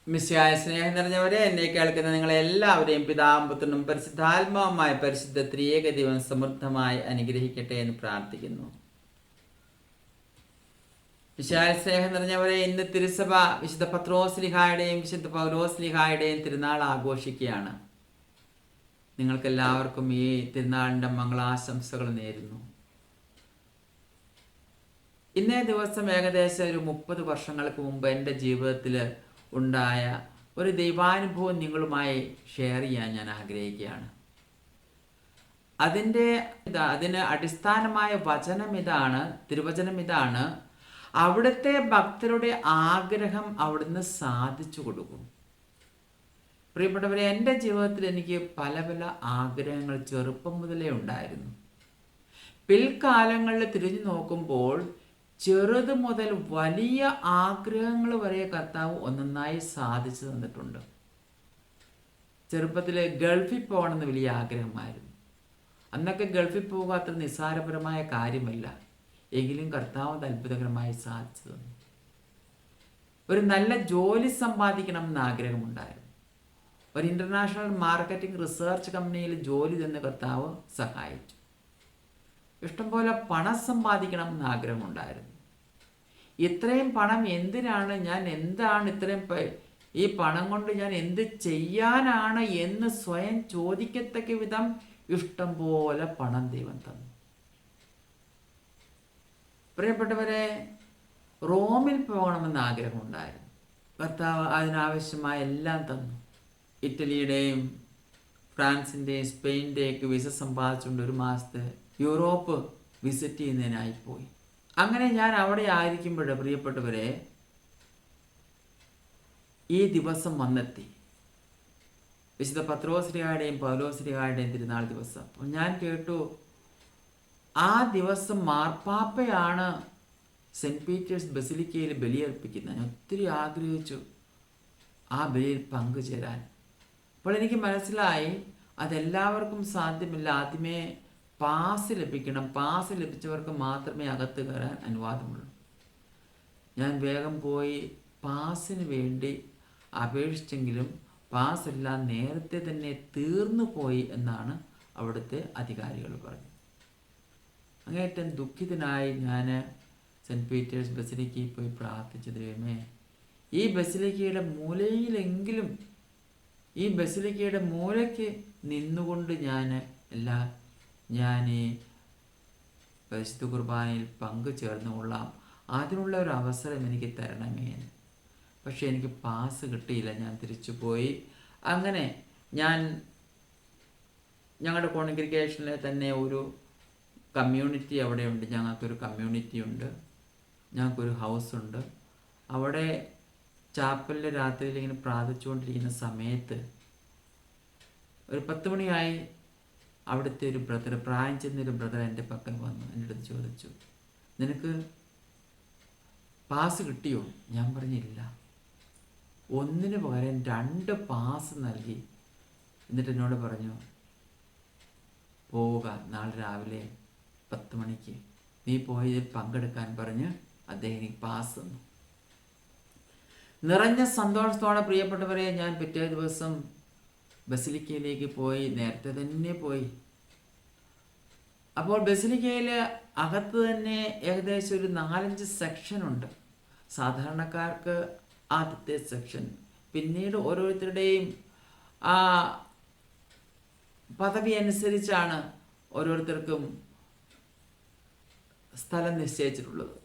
മിശിഹായ സ്നേഹം നിറഞ്ഞവരെ, എന്നെ കേൾക്കുന്ന നിങ്ങളെ എല്ലാവരെയും പിതാവും പുത്രനും പരിശുദ്ധാത്മാവുമായ പരിശുദ്ധ ത്രിയേക ദൈവം സമൃദ്ധമായി അനുഗ്രഹിക്കട്ടെ എന്ന് പ്രാർത്ഥിക്കുന്നു. മിശിഹായ സ്നേഹം നിറഞ്ഞവരെ, ഇന്ന് തിരുസഭ വിശുദ്ധ പത്രോസ്ലിഹായുടെയും വിശുദ്ധ പൗലോസ്ലിഹായുടെയും തിരുനാൾ ആഘോഷിക്കുകയാണ്. നിങ്ങൾക്കെല്ലാവർക്കും ഈ തിരുനാളിൻ്റെ മംഗളാശംസകൾ നേരുന്നു. ഇന്നേ ദിവസം ഏകദേശം ഒരു 30 വർഷങ്ങൾക്ക് മുമ്പ് എൻ്റെ ജീവിതത്തിൽ ഉണ്ടായ ഒരു ദൈവാനുഭവം നിങ്ങളുമായി ഷെയർ ചെയ്യാൻ ഞാൻ ആഗ്രഹിക്കുകയാണ്. അതിന് അടിസ്ഥാനമായ തിരുവചനം ഇതാണ്: അവിടുത്തെ ഭക്തരുടെ ആഗ്രഹം അവിടുന്ന് സാധിച്ചു കൊടുക്കും. പ്രിയപ്പെട്ടവരെ, എൻ്റെ ജീവിതത്തിൽ എനിക്ക് പല പല ആഗ്രഹങ്ങൾ ചെറുപ്പം മുതലേ ഉണ്ടായിരുന്നു. പിൽക്കാലങ്ങളിൽ തിരിഞ്ഞു നോക്കുമ്പോൾ ചെറുത് മുതൽ വലിയ ആഗ്രഹങ്ങൾ വരെ കർത്താവ് ഒന്നൊന്നായി സാധിച്ചു തന്നിട്ടുണ്ട്. ചെറുപ്പത്തിൽ ഗൾഫിൽ പോകണമെന്ന് വലിയ ആഗ്രഹമായിരുന്നു. അന്നൊക്കെ ഗൾഫിൽ പോകുക അത്ര നിസ്സാരപരമായ കാര്യമല്ല. എങ്കിലും കർത്താവ് അത്ഭുതകരമായി സാധിച്ചു തന്നു. ഒരു നല്ല ജോലി സമ്പാദിക്കണമെന്ന് ആഗ്രഹമുണ്ടായിരുന്നു. ഒരു ഇൻ്റർനാഷണൽ മാർക്കറ്റിംഗ് റിസർച്ച് കമ്പനിയിൽ ജോലി തന്ന കർത്താവ് സഹായിച്ചു. ഇഷ്ടംപോലെ പണം സമ്പാദിക്കണമെന്ന് ആഗ്രഹമുണ്ടായിരുന്നു. ഇത്രയും പണം എന്തിനാണ്, ഈ പണം കൊണ്ട് ഞാൻ എന്ത് ചെയ്യാനാണ് എന്ന് സ്വയം ചോദിക്കത്തക്ക വിധം ഇഷ്ടം പോലെ പണം ദൈവം തന്നു. പ്രിയപ്പെട്ടവരെ, റോമിൽ പോകണമെന്ന് ആഗ്രഹമുണ്ടായിരുന്നു. കർത്താവ് അതിനാവശ്യമായ എല്ലാം തന്നു. ഇറ്റലിയുടെയും ഫ്രാൻസിൻ്റെയും സ്പെയിൻ്റെയൊക്കെ വിസ സമ്പാദിച്ചുകൊണ്ട് 1 മാസത്തെ യൂറോപ്പ് വിസിറ്റ് ചെയ്യുന്നതിനായി പോയി. അങ്ങനെ ഞാൻ അവിടെ ആയിരിക്കുമ്പോൾ പ്രിയപ്പെട്ടവരെ, ഈ ദിവസം വന്നെത്തി. വിശുദ്ധ പത്രോസ്ലിഹായുടെയും പൗലോസ്ലിഹായുടെയും തിരുനാൾ ദിവസം. അപ്പോൾ ഞാൻ കേട്ടു, ആ ദിവസം മാർപ്പാപ്പയാണ് സെൻറ്റ് പീറ്റേഴ്സ് ബസിലിക്കയിൽ ബലിയർപ്പിക്കുന്നത്. ഞാൻ ഒത്തിരി ആഗ്രഹിച്ചു ആ ബലിയിൽ പങ്കുചേരാൻ. അപ്പോൾ എനിക്ക് മനസ്സിലായി അതെല്ലാവർക്കും സാധ്യമല്ല. ആദ്യമേ പാസ് ലഭിക്കണം. പാസ് ലഭിച്ചവർക്ക് മാത്രമേ അകത്ത് കയറാൻ അനുവാദമുള്ളൂ. ഞാൻ വേഗം പോയി പാസിന് വേണ്ടി അപേക്ഷിച്ചെങ്കിലും പാസ് എല്ലാം നേരത്തെ തന്നെ തീർന്നു പോയി എന്നാണ് അവിടുത്തെ അധികാരികൾ പറഞ്ഞത്. അങ്ങേറ്റം ദുഃഖിതനായി ഞാൻ സെൻറ്റ് പീറ്റേഴ്സ് ബസിലിക്കയിൽ പോയി പ്രാർത്ഥിച്ചു, ദൈവമേ, ഈ ബസിലിക്കയുടെ മൂലയ്ക്ക് നിന്നുകൊണ്ട് ഞാൻ ഈ പരിശുദ്ധ കുർബാനയിൽ പങ്കുചേർന്നുകൊള്ളാം. അതിനുള്ള ഒരു അവസരം എനിക്ക് തരണമേ. പക്ഷേ എനിക്ക് പാസ് കിട്ടിയില്ല. ഞാൻ തിരിച്ചു പോയി. അങ്ങനെ ഞാൻ ഞങ്ങളുടെ കോൺഗ്രിഗേഷനിലെ തന്നെ ഒരു കമ്മ്യൂണിറ്റി അവിടെയുണ്ട്. ഞങ്ങൾക്കൊരു കമ്മ്യൂണിറ്റി ഉണ്ട്, ഞങ്ങൾക്കൊരു ഹൗസുണ്ട്. അവിടെ ചാപ്പലിൽ രാത്രിയിൽ ഇങ്ങനെ പ്രാർത്ഥിച്ചുകൊണ്ടിരിക്കുന്ന സമയത്ത് ഒരു 10 മണിയായി. അവിടുത്തെ ഒരു ബ്രദർ, പ്രായം ചെന്നൊരു ബ്രദർ എൻ്റെ പക്കൽ വന്നു. എൻ്റെ അടുത്ത് ചോദിച്ചു, നിനക്ക് പാസ് കിട്ടിയോ? ഞാൻ പറഞ്ഞില്ല. ഒന്നിന് പകരം 2 പാസ് നൽകി. എന്നിട്ട് എന്നോട് പറഞ്ഞു, പോവുക, നാളെ രാവിലെ 10 മണിക്ക് നീ പോയി പങ്കെടുക്കാൻ പറഞ്ഞ് അദ്ദേഹം എനിക്ക് പാസ് തന്നു. നിറഞ്ഞ സന്തോഷത്തോടെ പ്രിയപ്പെട്ടവരെ, ഞാൻ പിറ്റേ ദിവസം ബസിലിക്കയിലേക്ക് പോയി. നേരത്തെ തന്നെ പോയി. അപ്പോൾ ബസിലിക്കയിൽ അകത്ത് തന്നെ ഏകദേശം ഒരു 4-5 സെക്ഷനുണ്ട്. സാധാരണക്കാർക്ക് ആദ്യത്തെ സെക്ഷൻ, പിന്നീട് ഓരോരുത്തരുടെയും പദവി അനുസരിച്ചാണ് ഓരോരുത്തർക്കും സ്ഥലം നിശ്ചയിച്ചിട്ടുള്ളത്.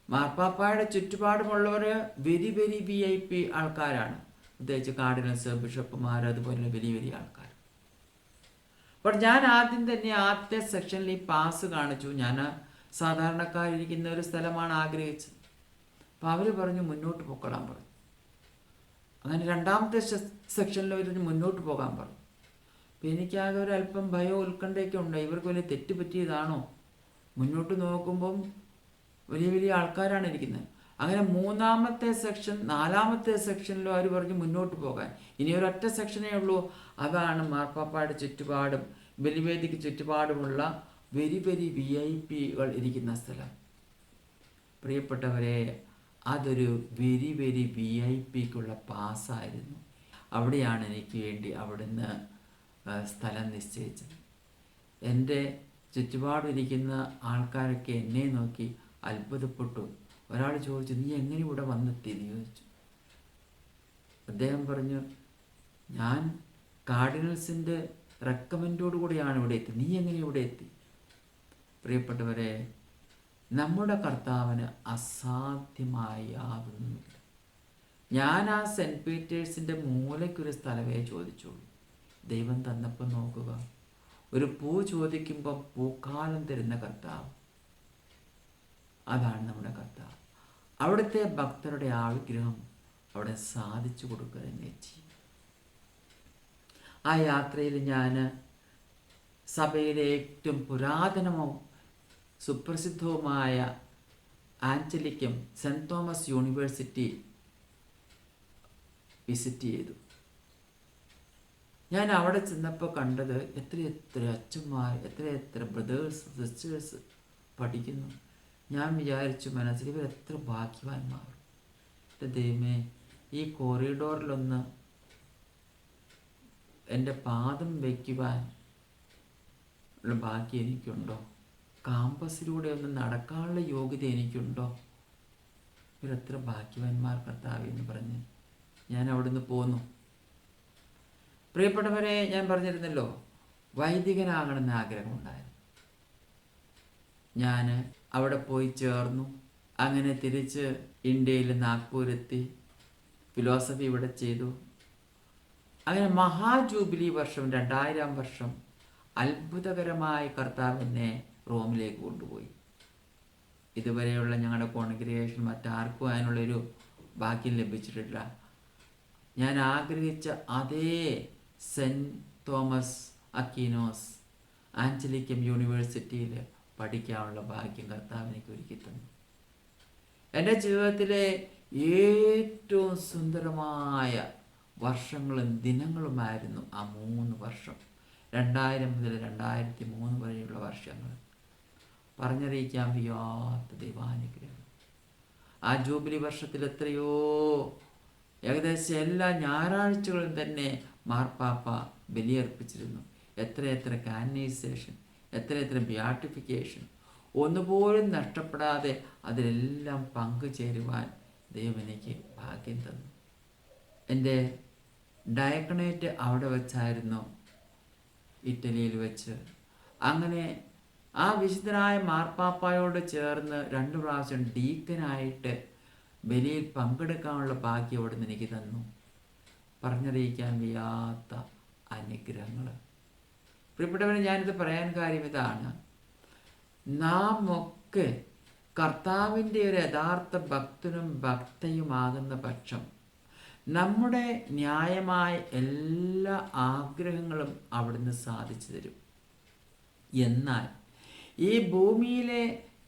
മാർപ്പാപ്പായുടെ ചുറ്റുപാടുമുള്ളവർ വെരി VIP ആൾക്കാരാണ്. പ്രത്യേകിച്ച് കാർഡിനൽസ്, ബിഷപ്പുമാർ, അതുപോലെ വലിയ ആൾക്കാർ. അപ്പോൾ ഞാൻ ആദ്യത്തെ സെക്ഷനിൽ ഈ പാസ് കാണിച്ചു. ഞാൻ സാധാരണക്കാരിരിക്കുന്ന ഒരു സ്ഥലമാണ് ആഗ്രഹിച്ചത്. അപ്പോൾ അവർ പറഞ്ഞു മുന്നോട്ട് പോയിക്കൊള്ളാൻ പറഞ്ഞു. അങ്ങനെ 2ാമത്തെ സെക്ഷനിൽ അവർ മുന്നോട്ട് പോകാൻ പറഞ്ഞു. അപ്പോൾ എനിക്കാകെ ഒരു അല്പം ഭയവും ഉത്കണ്ഠയൊക്കെ ഉണ്ട്. ഇവർക്ക് വലിയ തെറ്റ് പറ്റിയതാണോ? മുന്നോട്ട് നോക്കുമ്പം വലിയ ആൾക്കാരാണ് ഇരിക്കുന്നത്. അങ്ങനെ 3ാമത്തെ സെക്ഷൻ, 4ാമത്തെ സെക്ഷനിലും അവർ പറഞ്ഞു മുന്നോട്ട് പോകാൻ. ഇനി ഒരൊറ്റ സെക്ഷനേ ഉള്ളൂ. അതാണ് മാർപ്പാപ്പായുടെ ചുറ്റുപാടും ബലിവേദിക്ക് ചുറ്റുപാടുമുള്ള വെരി VIP ഇരിക്കുന്ന സ്ഥലം. പ്രിയപ്പെട്ടവരെ, അതൊരു വെരി വെരി VIP പാസ്സായിരുന്നു. അവിടെയാണ് എനിക്ക് വേണ്ടി അവിടുന്ന് സ്ഥലം നിശ്ചയിച്ചത്. എൻ്റെ ചുറ്റുപാടിരിക്കുന്ന ആൾക്കാരൊക്കെ എന്നെ നോക്കി അത്ഭുതപ്പെട്ടു. ഒരാൾ ചോദിച്ചു, നീ എങ്ങനെ ഇവിടെ വന്നെത്തിയെന്ന് ചോദിച്ചു. അദ്ദേഹം പറഞ്ഞു, ഞാൻ കാർഡിനൽസിൻ്റെ റെക്കമെൻഡോടു കൂടിയാണ് ഇവിടെ എത്തി. നീ എങ്ങനെ ഇവിടെ എത്തി? പ്രിയപ്പെട്ടവരെ, നമ്മുടെ കർത്താവിന് അസാധ്യമായി യാതൊന്നുമില്ല. ഞാൻ ആ സെൻറ്റ് പീറ്റേഴ്സിൻ്റെ മൂലയ്ക്കൊരു സ്ഥലമേ ചോദിച്ചുള്ളൂ. ദൈവം തന്നപ്പോൾ നോക്കുക, ഒരു പൂ ചോദിക്കുമ്പോൾ പൂക്കാലം തരുന്ന കർത്താവ്, അതാണ് നമ്മുടെ കർത്താവ്. അവിടുത്തെ ഭക്തരുടെ ആഗ്രഹം അവിടെ സാധിച്ചു കൊടുക്കുക തന്നെ ചെയ്യും. ആ യാത്രയിൽ ഞാൻ സഭയിലെ ഏറ്റവും പുരാതനമോ സുപ്രസിദ്ധവുമായ ആഞ്ചലിക്കം സെൻറ്റ് തോമസ് യൂണിവേഴ്സിറ്റി വിസിറ്റ് ചെയ്തു. ഞാൻ അവിടെ ചെന്നപ്പോൾ കണ്ടത് എത്രയെത്ര അച്ഛന്മാർ, എത്രയെത്ര ബ്രദേഴ്സ് സിസ്റ്റേഴ്സ് പഠിക്കുന്നു. ഞാൻ വിചാരിച്ചു മനസ്സിൽ, ഇവർ എത്ര ഭാഗ്യവാന്മാർ. ദൈവമേ, ഈ കോറിഡോറിലൊന്ന് എൻ്റെ പാദം വയ്ക്കുവാൻ ഉള്ള ഭാഗ്യം എനിക്കുണ്ടോ? കാമ്പസിലൂടെ ഒന്ന് നടക്കാനുള്ള യോഗ്യത എനിക്കുണ്ടോ? ഇവരെത്ര ഭാഗ്യവാന്മാർ കർത്താവേ എന്ന് പറഞ്ഞ് ഞാൻ അവിടുന്ന് പോന്നു. പ്രിയപ്പെട്ടവരെ, ഞാൻ പറഞ്ഞിരുന്നല്ലോ, വൈദികനാകണമെന്ന് ആഗ്രഹമുണ്ടായിരുന്നു. ഞാൻ അവിടെ പോയി ചേർന്നു. അങ്ങനെ തിരിച്ച് ഇന്ത്യയിൽ നാഗ്പൂരെത്തി, ഫിലോസഫി ഇവിടെ ചെയ്തു. അങ്ങനെ മഹാജൂബിലി വർഷം 2000 വർഷം അത്ഭുതകരമായി കർത്താവ് എന്നെ റോമിലേക്ക് കൊണ്ടുപോയി. ഇതുവരെയുള്ള ഞങ്ങളുടെ കോൺഗ്രിഗേഷൻ മറ്റാർക്കും അതിനുള്ളൊരു ഭാഗ്യം ലഭിച്ചിട്ടില്ല. ഞാൻ ആഗ്രഹിച്ച അതേ സെൻറ്റ് തോമസ് അക്വീനോസ് ആഞ്ചലിക്കം യൂണിവേഴ്സിറ്റിയിൽ പഠിക്കാനുള്ള ഭാഗ്യം കർത്താവ് എനിക്ക് ഒരുക്കി തന്നു. എൻ്റെ ജീവിതത്തിലെ ഏറ്റവും സുന്ദരമായ വർഷങ്ങളും ദിനങ്ങളുമായിരുന്നു ആ 3 വർഷം. 2000 മുതൽ 2003 വരെയുള്ള വർഷങ്ങൾ. പറഞ്ഞറിയിക്കാൻ വയ്യാത്ത ദൈവാനുഗ്രഹം. ആ ജൂബിലി വർഷത്തിൽ എത്രയോ, ഏകദേശം എല്ലാ ഞായറാഴ്ചകളും തന്നെ മാർപ്പാപ്പ ബലിയർപ്പിച്ചിരുന്നു. എത്രയെത്ര കാനനൈസേഷൻ, എത്രയെത്ര ബിയാട്ടിഫിക്കേഷൻ, ഒന്നുപോലും നഷ്ടപ്പെടാതെ അതിലെല്ലാം പങ്കുചേരുവാൻ ദൈവം എനിക്ക് ഭാഗ്യം തന്നു. എൻ്റെ ഡയക്കണേറ്റ് അവിടെ വെച്ചായിരുന്നു, ഇറ്റലിയിൽ വെച്ച്. അങ്ങനെ ആ വിശുദ്ധനായ മാർപ്പാപ്പായോട് ചേർന്ന് 2 പ്രാവശ്യം ഡീക്കനായിട്ട് ബലിയിൽ പങ്കെടുക്കാനുള്ള ഭാഗ്യം അവിടെ നിന്ന് എനിക്ക് തന്നു. പറഞ്ഞറിയിക്കാൻ വയ്യാത്ത അനുഗ്രഹങ്ങൾ. പ്രിയപ്പെട്ടവരെ, ഞാനിത് പറയാൻ കാര്യം ഇതാണ്. നാം ഒക്കെ കർത്താവിൻ്റെ ഒരു യഥാർത്ഥ ഭക്തനും ഭക്തയുമാകുന്ന പക്ഷം നമ്മുടെ ന്യായമായ എല്ലാ ആഗ്രഹങ്ങളും അവിടുന്ന് സാധിച്ചു തരും. എന്നാൽ ഈ ഭൂമിയിലെ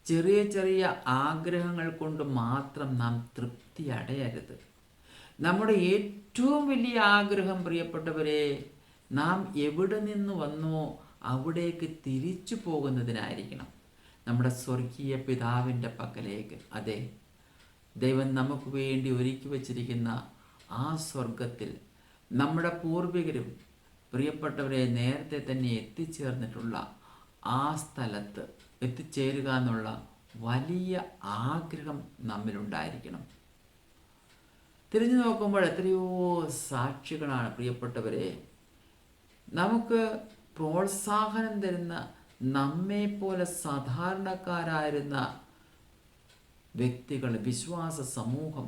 ചെറിയ ചെറിയ ആഗ്രഹങ്ങൾ കൊണ്ട് മാത്രം നാം തൃപ്തി അടയരുത്. നമ്മുടെ ഏറ്റവും വലിയ ആഗ്രഹം, പ്രിയപ്പെട്ടവരെ, നാം എവിടെ നിന്ന് വന്നോ അവിടേക്ക് തിരിച്ചു പോകുന്നതിനായിരിക്കണം. നമ്മുടെ സ്വർഗീയ പിതാവിൻ്റെ പക്കലേക്ക്. അതെ, ദൈവം നമുക്ക് വേണ്ടി ഒരുക്കി വച്ചിരിക്കുന്ന ആ സ്വർഗത്തിൽ നമ്മുടെ പൂർവികരും പ്രിയപ്പെട്ടവരെ നേരത്തെ തന്നെ എത്തിച്ചേർന്നിട്ടുള്ള ആ സ്ഥലത്ത് എത്തിച്ചേരുക എന്നുള്ള വലിയ ആഗ്രഹം നമ്മിലുണ്ടായിരിക്കണം. തിരിഞ്ഞു നോക്കുമ്പോൾ എത്രയോ സാക്ഷികളാണ് പ്രിയപ്പെട്ടവരെ. നമുക്ക് പ്രോത്സാഹനം തരുന്ന, നമ്മെപ്പോലെ സാധാരണക്കാരായിരുന്ന വ്യക്തികൾ, വിശ്വാസ സമൂഹം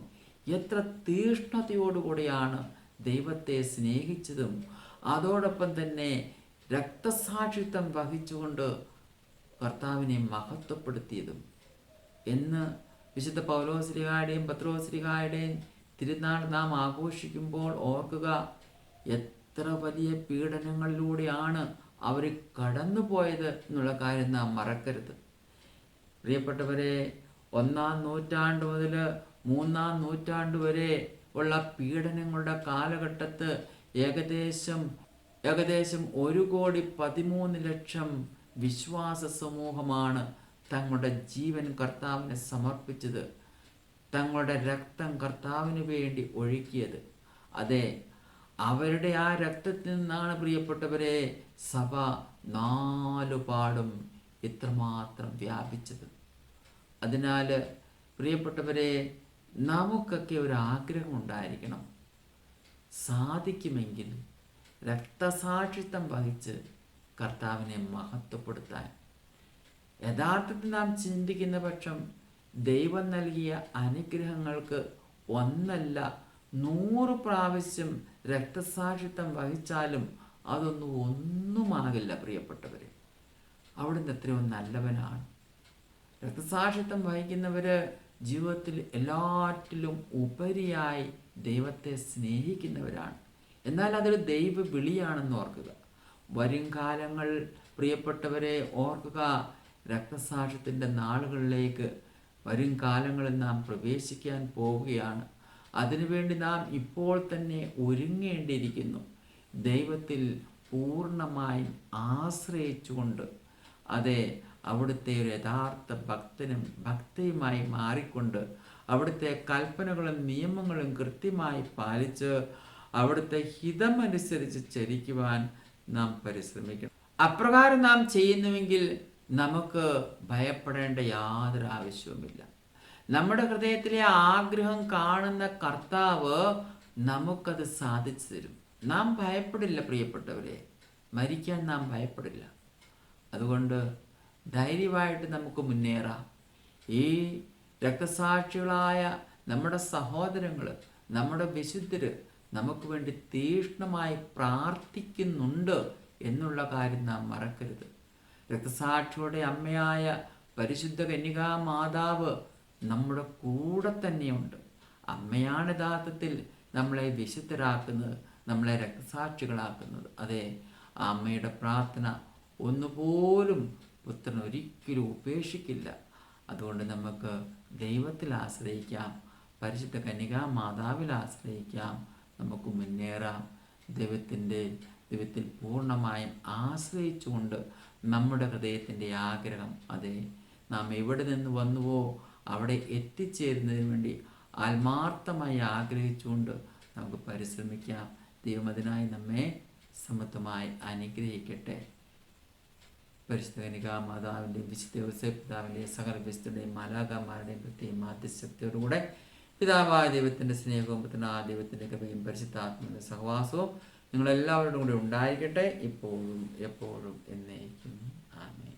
എത്ര തീഷ്ണതയോടുകൂടിയാണ് ദൈവത്തെ സ്നേഹിച്ചതും അതോടൊപ്പം തന്നെ രക്തസാക്ഷിത്വം വഹിച്ചുകൊണ്ട് കർത്താവിനെ മഹത്വപ്പെടുത്തിയതും. എന്ന് വിശുദ്ധ പൗലോസ്ലീഹായുടെയും പത്രോസ്ലീഹായുടെയും തിരുനാൾ നാം ആഘോഷിക്കുമ്പോൾ ഓർക്കുക, എത്ര വലിയ പീഡനങ്ങളിലൂടെയാണ് അവർ കടന്നുപോയത് എന്നുള്ള കാര്യം നാം മറക്കരുത്. പ്രിയപ്പെട്ടവരെ, 1-ാം നൂറ്റാണ്ട് മുതൽ 3-ാം നൂറ്റാണ്ട് വരെ ഉള്ള പീഡനങ്ങളുടെ കാലഘട്ടത്ത് ഏകദേശം 1,13,00,000 വിശ്വാസ സമൂഹമാണ് തങ്ങളുടെ ജീവൻ കർത്താവിനെ സമർപ്പിച്ചത്. തങ്ങളുടെ രക്തം കർത്താവിന് വേണ്ടി ഒഴുക്കിയത്. അതെ, അവരുടെ ആ രക്തത്തിൽ നിന്നാണ് പ്രിയപ്പെട്ടവരെ സഭ നാലുപാടും ഇത്രമാത്രം വ്യാപിച്ചത്. അതിനാൽ പ്രിയപ്പെട്ടവരെ, നമുക്കൊക്കെ ഒരു ആഗ്രഹം ഉണ്ടായിരിക്കണം, സാധിക്കുമെങ്കിൽ രക്തസാക്ഷിത്വം വഹിച്ച് കർത്താവിനെ മഹത്വപ്പെടുത്താൻ. യഥാർത്ഥത്തിൽ നാം ചിന്തിക്കുന്ന പക്ഷം ദൈവം നൽകിയ അനുഗ്രഹങ്ങൾക്ക് ഒന്നല്ല 100 പ്രാവശ്യം രക്തസാക്ഷിത്വം വഹിച്ചാലും ഒന്നുമാകില്ല പ്രിയപ്പെട്ടവരെ. അവിടുന്ന് എത്രയോ നല്ലവനാണ്. രക്തസാക്ഷിത്വം വഹിക്കുന്നവര് ജീവിതത്തിൽ എല്ലാറ്റിലും ഉപരിയായി ദൈവത്തെ സ്നേഹിക്കുന്നവരാണ്. എന്നാൽ അതൊരു ദൈവ വിളിയാണെന്ന് ഓർക്കുക. വരും കാലങ്ങൾ പ്രിയപ്പെട്ടവരെ ഓർക്കുക, രക്തസാക്ഷ്യത്തിൻ്റെ നാളുകളിലേക്ക് വരും കാലങ്ങളിൽ നാം പ്രവേശിക്കാൻ പോവുകയാണ്. അതിനുവേണ്ടി നാം ഇപ്പോൾ തന്നെ ഒരുങ്ങേണ്ടിയിരിക്കുന്നു. ദൈവത്തിൽ പൂർണ്ണമായും ആശ്രയിച്ചുകൊണ്ട്, അതെ, അവിടുത്തെ ഒരു യഥാർത്ഥ ഭക്തനും ഭക്തിയുമായി മാറിക്കൊണ്ട് അവിടുത്തെ കൽപ്പനകളും നിയമങ്ങളും കൃത്യമായി പാലിച്ച് അവിടുത്തെ ഹിതമനുസരിച്ച് ചരിക്കുവാൻ നാം പരിശ്രമിക്കണം. അപ്രകാരം നാം ചെയ്യുന്നുവെങ്കിൽ നമുക്ക് ഭയപ്പെടേണ്ട യാതൊരു ആവശ്യവുമില്ല. നമ്മുടെ ഹൃദയത്തിലെ ആഗ്രഹം കാണുന്ന കർത്താവ് നമുക്കത് സാധിച്ചു തരും. നാം ഭയപ്പെടില്ല പ്രിയപ്പെട്ടവരെ, മരിക്കാൻ നാം ഭയപ്പെടില്ല. അതുകൊണ്ട് ധൈര്യമായിട്ട് നമുക്ക് മുന്നേറാം. ഈ രക്തസാക്ഷികളായ നമ്മുടെ സഹോദരങ്ങൾ, നമ്മുടെ വിശുദ്ധര് നമുക്ക് വേണ്ടി തീക്ഷ്ണമായി പ്രാർത്ഥിക്കുന്നുണ്ട് എന്നുള്ള കാര്യം നാം മറക്കരുത്. രക്തസാക്ഷിയുടെ അമ്മയായ പരിശുദ്ധ കന്യകാ മാതാവ് നമ്മുടെ കൂടെ തന്നെയുണ്ട്. അമ്മയാണ് യഥാർത്ഥത്തിൽ നമ്മളെ വിശുദ്ധരാക്കുന്നത്, നമ്മളെ രക്തസാക്ഷികളാക്കുന്നത്. അതെ, ആ അമ്മയുടെ പ്രാർത്ഥന ഒന്നുപോലും പുത്രൻ ഒരിക്കലും ഉപേക്ഷിക്കില്ല. അതുകൊണ്ട് നമുക്ക് ദൈവത്തിൽ ആശ്രയിക്കാം, പരിശുദ്ധ കന്യകാ മാതാവിൽ ആശ്രയിക്കാം, നമുക്ക് മുന്നേറാം. ദൈവത്തിൽ പൂർണ്ണമായും ആശ്രയിച്ചുകൊണ്ട് നമ്മുടെ ഹൃദയത്തിൻ്റെ ആഗ്രഹം, അതെ, നാം എവിടെ നിന്ന് വന്നുവോ അവിടെ എത്തിച്ചേരുന്നതിന് വേണ്ടി ആത്മാർത്ഥമായി ആഗ്രഹിച്ചുകൊണ്ട് നമുക്ക് പരിശ്രമിക്കാം. ദൈവം അതിനായി നമ്മെ സമത്വമായി അനുഗ്രഹിക്കട്ടെ. പരിശുദ്ധ കന്യകാ മാതാവിൻ്റെയും വിശുദ്ധ യോസേപ്പ് പിതാവിൻ്റെയും സകല വിശുദ്ധരുടെയും മാലാഖമാരുടെയും പ്രത്യേക മാധ്യസ്ഥയോടുകൂടെ പിതാവായ ദൈവത്തിൻ്റെ സ്നേഹവും പുത്രനായ ദൈവത്തിൻ്റെ കൃപയും പരിശുദ്ധാത്മാവിൻ്റെ സഹവാസവും നിങ്ങളെല്ലാവരോടും കൂടി ഉണ്ടായിരിക്കട്ടെ, ഇപ്പോഴും എപ്പോഴും എന്നേക്കും. ആമേൻ.